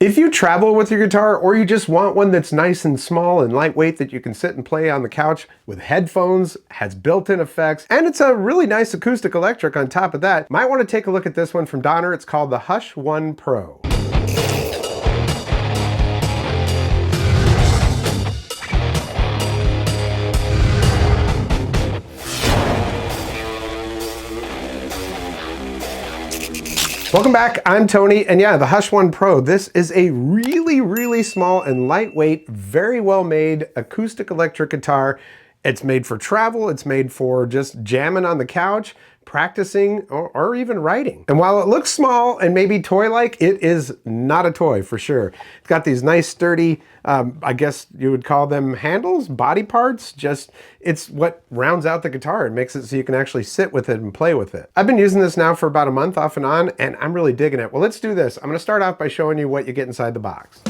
If you travel with your guitar, or you just want one that's nice and small and lightweight that you can sit and play on the couch with headphones, has built-in effects, and it's a really nice acoustic electric on top of that, might want to take a look at this one from Donner. It's called the Hush 1 Pro. Welcome back, I'm Tony, and yeah, the Hush 1 Pro. This is a really small and lightweight, very well made acoustic electric guitar. It's made for travel, it's made for just jamming on the couch, practicing, or even writing. And while it looks small and maybe toy-like, it is not a toy for sure. It's got these nice sturdy, I guess you would call them handles, body parts. It's what rounds out the guitar and makes it so you can actually sit with it and play with it. I've been using this now for about a month off and on, and I'm really digging it. Well, let's do this. I'm gonna start off by showing you what you get inside the box.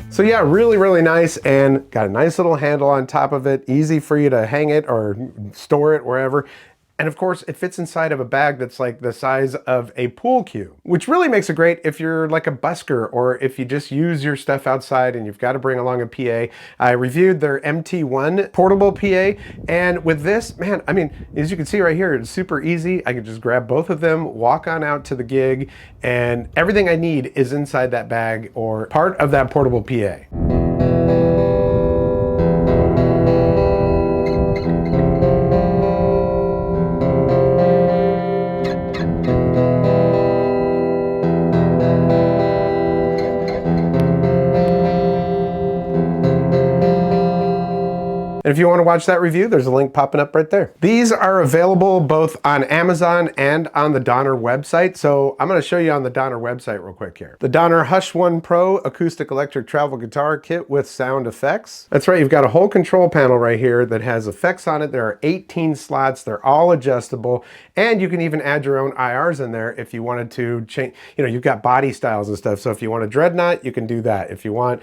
So yeah, really nice, and got a nice little handle on top of it, easy for you to hang it or store it wherever. And of course, it fits inside of a bag that's like the size of a pool cue, which really makes it great if you're like a busker or if you just use your stuff outside and you've got to bring along a PA. I reviewed their MT1 portable PA, and with this, man, I mean, as you can see right here, it's super easy. I can just grab both of them, walk on out to the gig, and everything I need is inside that bag or part of that portable PA. And if you want to watch that review, there's a link popping up right there. These are available both on Amazon and on the Donner website. So I'm going to show you on the Donner website real quick here. The Donner Hush 1 Pro Acoustic Electric Travel Guitar Kit with sound effects. That's right, you've got a whole control panel right here that has effects on it. There are 18 slots, they're all adjustable, and you can even add your own IRs in there if you wanted to change, you've got body styles and stuff. So if you want a dreadnought, you can do that. If you want,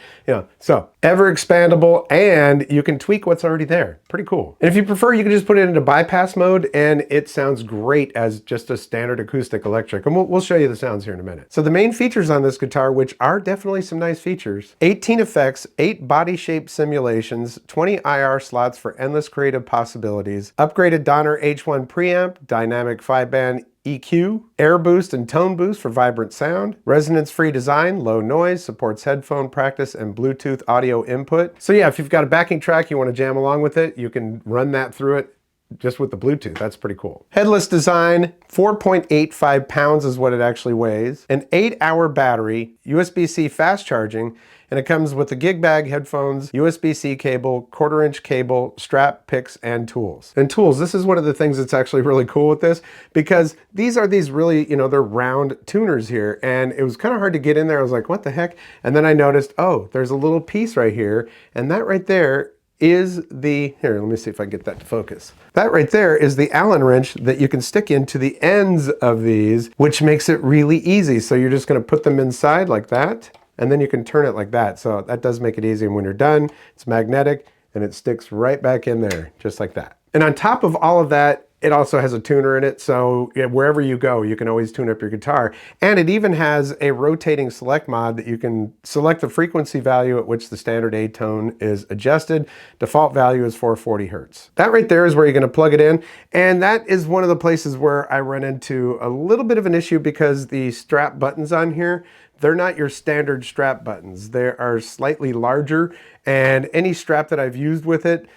so ever expandable, and you can tweak what's already there. Pretty cool. And if you prefer, you can just put it into bypass mode and it sounds great as just a standard acoustic electric. And we'll show you the sounds here in a minute. So the main features on this guitar, which are definitely some nice features: 18 effects, 8 body shape simulations, 20 IR slots for endless creative possibilities, upgraded Donner H1 preamp, dynamic 5-band EQ, air boost and tone boost for vibrant sound, resonance-free design, low noise, supports headphone practice and Bluetooth audio input. So yeah, if you've got a backing track, you want to jam along with it, you can run that through it just with the Bluetooth. That's pretty cool. Headless design, 4.85 pounds is what it actually weighs, an 8-hour battery, USB-C fast charging, and it comes with the gig bag, headphones, USB-C cable, 1/4-inch cable, strap, picks, and tools. And tools, this is one of the things that's actually really cool with this, because these are these really, they're round tuners here, and it was kind of hard to get in there. I was like, what the heck? And then I noticed, oh, there's a little piece right here, and that right there is the, here, let me see if I can get that to focus. That right there is the Allen wrench that you can stick into the ends of these, which makes it really easy. So you're just going to put them inside like that, and then you can turn it like that. So that does make it easy. And when you're done, it's magnetic and it sticks right back in there, just like that. And on top of all of that, It also has a tuner in it, so wherever you go, you can always tune up your guitar. And it even has a rotating select mod that you can select the frequency value at which the standard A tone is adjusted. Default value is 440 Hertz. That right there is where you're going to plug it in. And that is one of the places where I run into a little bit of an issue because the strap buttons on here, they're not your standard strap buttons. They are slightly larger, and any strap that I've used with it,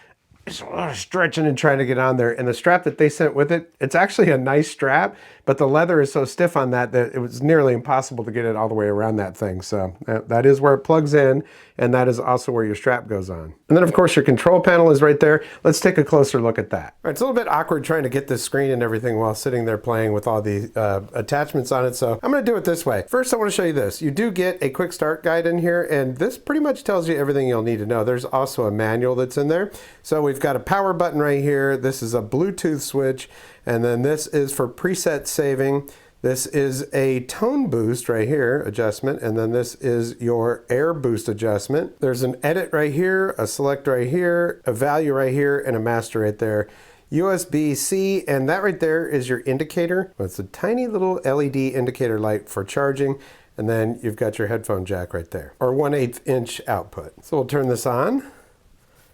it's a lot of stretching and trying to get on there. And the strap that they sent with it, it's actually a nice strap, but the leather is so stiff on that that it was nearly impossible to get it all the way around that thing. So that is where it plugs in, and that is also where your strap goes on. And then of course your control panel is right there. Let's take a closer look at that. All right, it's a little bit awkward trying to get this screen and everything while sitting there playing with all the attachments on it. So I'm gonna do it this way. First, I wanna show you this. You do get a quick start guide in here, and this pretty much tells you everything you'll need to know. There's also a manual that's in there. So we've got a power button right here. This is a Bluetooth switch, and then this is for preset saving. This is a tone boost right here, adjustment, and then this is your air boost adjustment. There's an edit right here, a select right here, a value right here, and a master right there. USB-C, and that right there is your indicator. It's a tiny little LED indicator light for charging, and then you've got your headphone jack right there, or 1/8 inch output. So we'll turn this on.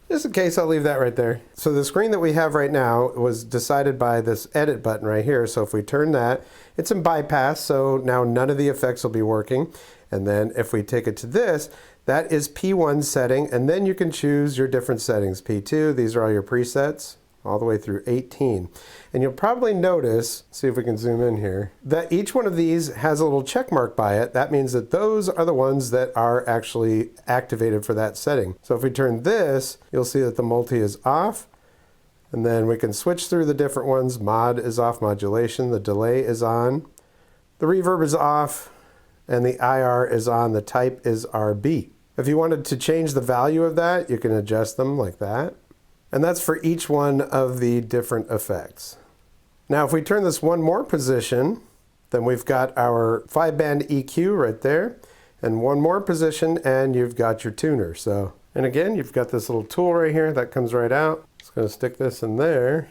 Just in case, I'll leave that right there. So the screen that we have right now was decided by this edit button right here. So if we turn that, it's in bypass, so now none of the effects will be working. And then if we take it to this, that is P1 setting, and then you can choose your different settings. P2, these are all your presets, all the way through 18. And you'll probably notice, see if we can zoom in here, that each one of these has a little check mark by it. That means that those are the ones that are actually activated for that setting. So if we turn this, you'll see that the multi is off, and then we can switch through the different ones. Mod is off, modulation, the delay is on, the reverb is off, and the IR is on, the type is RB. If you wanted to change the value of that, you can adjust them like that. And that's for each one of the different effects. Now, if we turn this one more position, then we've got our 5-band EQ right there, and one more position, and you've got your tuner. So, and again, you've got this little tool right here that comes right out. Just gonna stick this in there.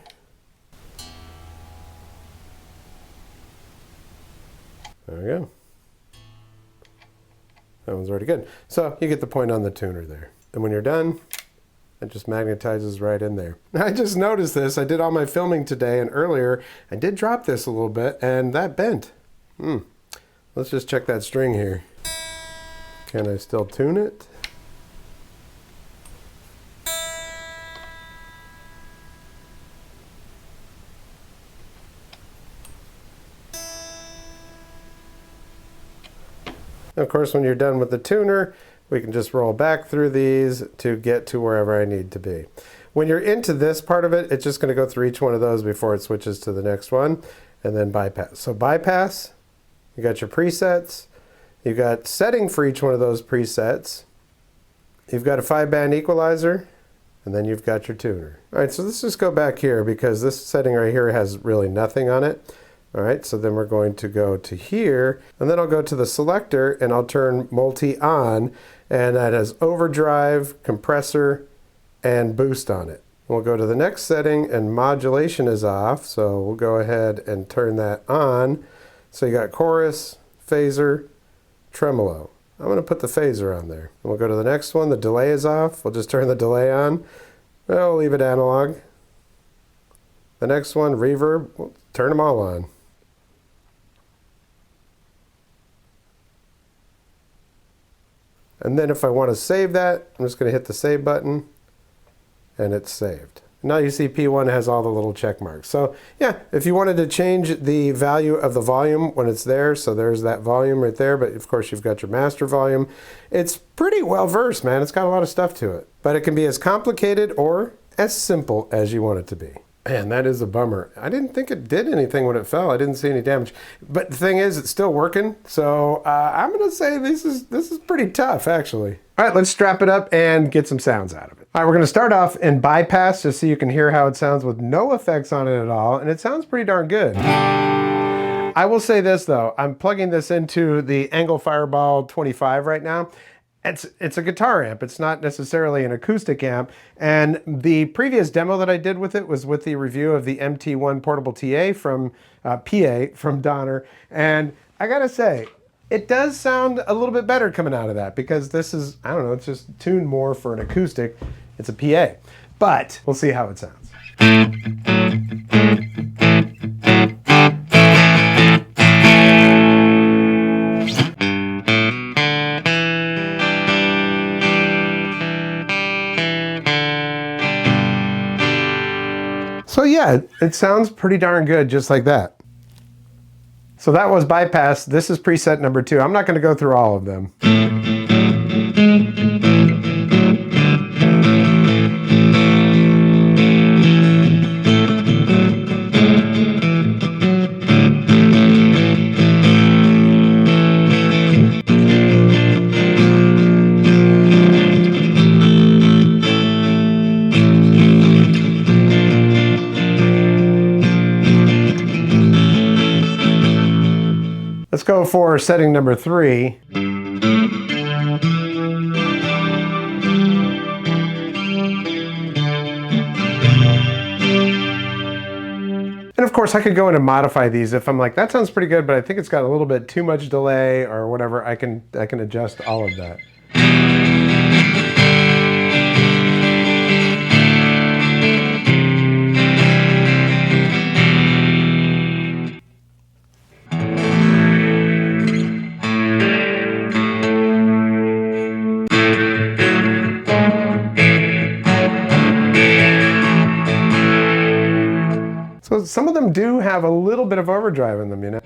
There we go. That one's already good. So you get the point on the tuner there. And when you're done, it just magnetizes right in there. Now, I just noticed this. I did all my filming today, and earlier I did drop this a little bit, and that bent. Let's just check that string here. Can I still tune it? Of course, when you're done with the tuner, we can just roll back through these to get to wherever I need to be. When you're into this part of it, it's just going to go through each one of those before it switches to the next one, and then bypass. So bypass, you got your presets, you got setting for each one of those presets, you've got a 5-band equalizer, and then you've got your tuner. All right, so let's just go back here because this setting right here has really nothing on it. All right, so then we're going to go to here, and then I'll go to the selector and I'll turn multi on, and that has overdrive, compressor, and boost on it. We'll go to the next setting, and modulation is off, so we'll go ahead and turn that on. So you got chorus, phaser, tremolo. I'm gonna put the phaser on there. And we'll go to the next one, the delay is off. We'll just turn the delay on. We'll leave it analog. The next one, reverb, we'll turn them all on. And then if I want to save that, I'm just going to hit the save button, and it's saved. Now you see P1 has all the little check marks. So yeah, if you wanted to change the value of the volume when it's there, so there's that volume right there, but of course you've got your master volume. It's pretty well versed, man. It's got a lot of stuff to it. But it can be as complicated or as simple as you want it to be. Man, that is a bummer. I didn't think it did anything when it fell. I didn't see any damage. But the thing is, it's still working. So I'm going to say this is pretty tough, actually. All right, let's strap it up and get some sounds out of it. All right, we're going to start off in bypass just so you can hear how it sounds with no effects on it at all. And it sounds pretty darn good. I will say this, though. I'm plugging this into the Angle Fireball 25 right now. It's a guitar amp. It's not necessarily an acoustic amp. And the previous demo that I did with it was with the review of the MT1 Portable TA from PA from Donner. And I gotta say, it does sound a little bit better coming out of that because this is, I don't know, it's just tuned more for an acoustic. It's a PA. But we'll see how it sounds. So yeah, it sounds pretty darn good just like that. So that was Bypass. This is preset number 2. I'm not going to go through all of them. Let's go for setting number 3. And of course I could go in and modify these if I'm like, that sounds pretty good, but I think it's got a little bit too much delay or whatever. I can adjust all of that. So some of them do have a little bit of overdrive in them, you know.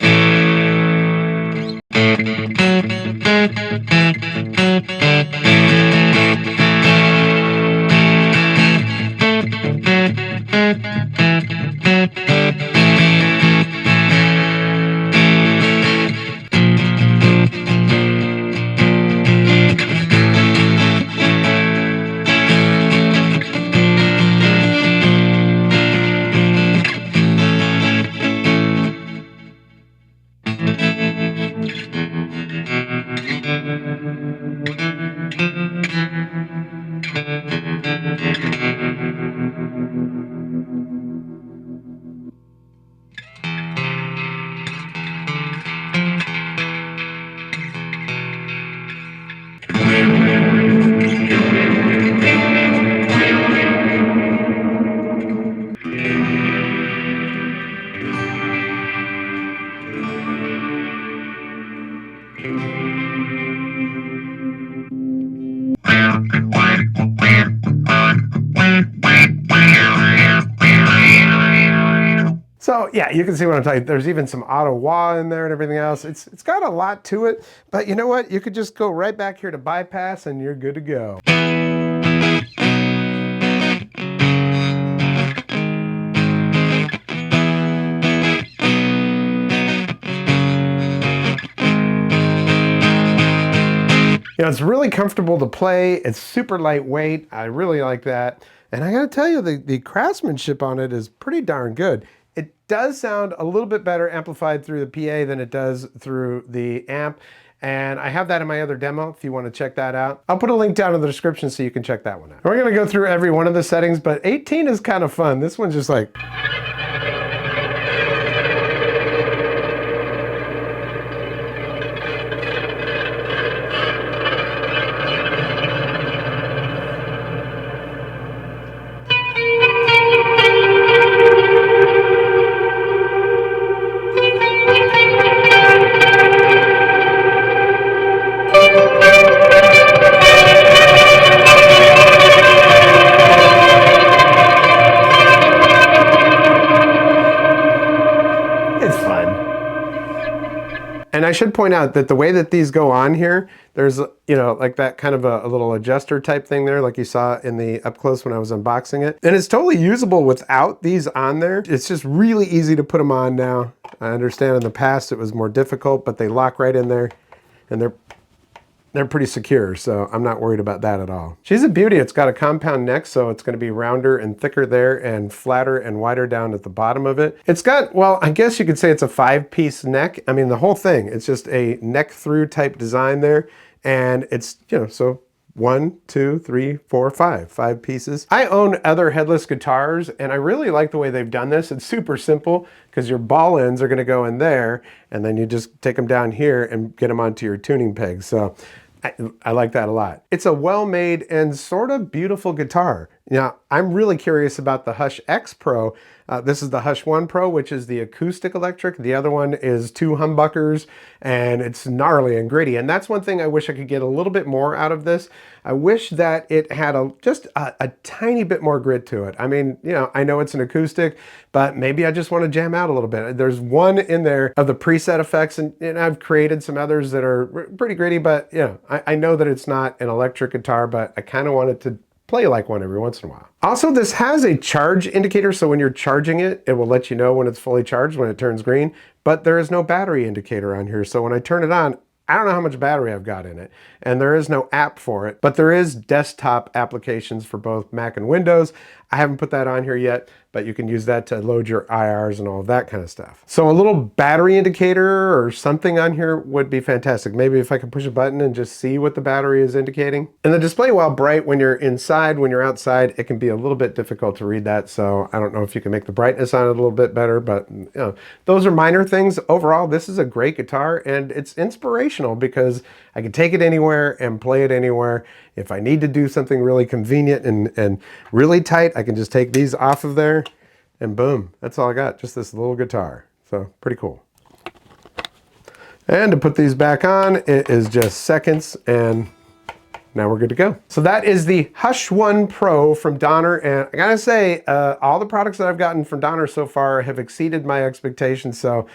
So yeah, you can see what I'm talking. There's even some auto wah in there and everything else. It's got a lot to it, but you know what? You could just go right back here to Bypass and you're good to go. You know, it's really comfortable to play. It's super lightweight. I really like that. And I gotta tell you, the craftsmanship on it is pretty darn good. It does sound a little bit better amplified through the PA than it does through the amp. And I have that in my other demo if you want to check that out. I'll put a link down in the description so you can check that one out. We're gonna go through every one of the settings, but 18 is kind of fun. This one's just like... And I should point out that the way that these go on here, there's, you know, like that kind of a little adjuster type thing there, like you saw in the up close when I was unboxing it. And it's totally usable without these on there. It's just really easy to put them on now. I understand in the past it was more difficult, but they lock right in there and they're pretty secure, so I'm not worried about that at all. She's a beauty. It's got a compound neck, so it's gonna be rounder and thicker there and flatter and wider down at the bottom of it. It's got, well, I guess you could say it's a 5-piece neck. I mean, the whole thing, it's just a neck through type design there. and it's, you know, so 1, 2, 3, 4, 5 pieces. I own other headless guitars, and I really like the way they've done this. It's super simple because your ball ends are going to go in there, and then you just take them down here and get them onto your tuning pegs. So I like that a lot. It's a well-made and sort of beautiful guitar. Now, I'm really curious about the Hush X Pro. This is the Hush 1 Pro, which is the acoustic electric. The other one is 2 humbuckers, and it's gnarly and gritty. And that's one thing I wish I could get a little bit more out of this. I wish that it had just a tiny bit more grit to it. I mean, you know, I know it's an acoustic, but maybe I just want to jam out a little bit. There's one in there of the preset effects, and I've created some others that are pretty gritty, but you know, I know that it's not an electric guitar, but I kind of want it to play like one every once in a while. Also, this has a charge indicator, so when you're charging it, it will let you know when it's fully charged, when it turns green, but there is no battery indicator on here. So when I turn it on, I don't know how much battery I've got in it, and there is no app for it, but there is desktop applications for both Mac and Windows. I haven't put that on here yet, but you can use that to load your IRs and all of that kind of stuff. So a little battery indicator or something on here would be fantastic. Maybe if I could push a button and just see what the battery is indicating. And the display, while bright when you're inside, when you're outside, it can be a little bit difficult to read that. So I don't know if you can make the brightness on it a little bit better, but you know, those are minor things. Overall, this is a great guitar, and it's inspirational because I can take it anywhere and play it anywhere. If I need to do something really convenient and really tight, I can just take these off of there and boom, that's all I got, just this little guitar. So pretty cool. And to put these back on, it is just seconds, and now we're good to go. So that is the Hush 1 Pro from Donner, and I gotta say, all the products that I've gotten from Donner so far have exceeded my expectations, so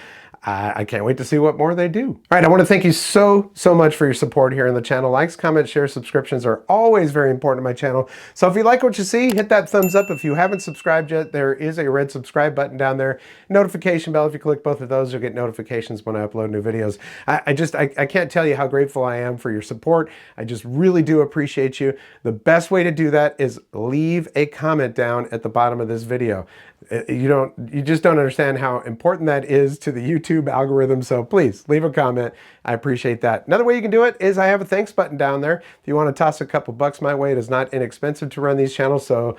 I can't wait to see what more they do. All right, I want to thank you so much for your support here on the channel. Likes, comments, shares, subscriptions are always very important to my channel. So if you like what you see, hit that thumbs up. If you haven't subscribed yet, there is a red subscribe button down there. Notification bell, if you click both of those, you'll get notifications when I upload new videos. I can't tell you how grateful I am for your support. I just really do appreciate you. The best way to do that is leave a comment down at the bottom of this video. You just don't understand how important that is to the YouTube algorithm, so please leave a comment. I appreciate that. Another way you can do it is I have a thanks button down there. If you want to toss a couple bucks my way, it is not inexpensive to run these channels, so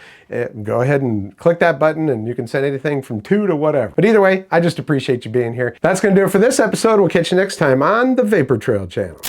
go ahead and click that button and you can send anything from $2 to whatever. But either way, I just appreciate you being here. That's going to do it for this episode. We'll catch you next time on the Vapor Trail channel.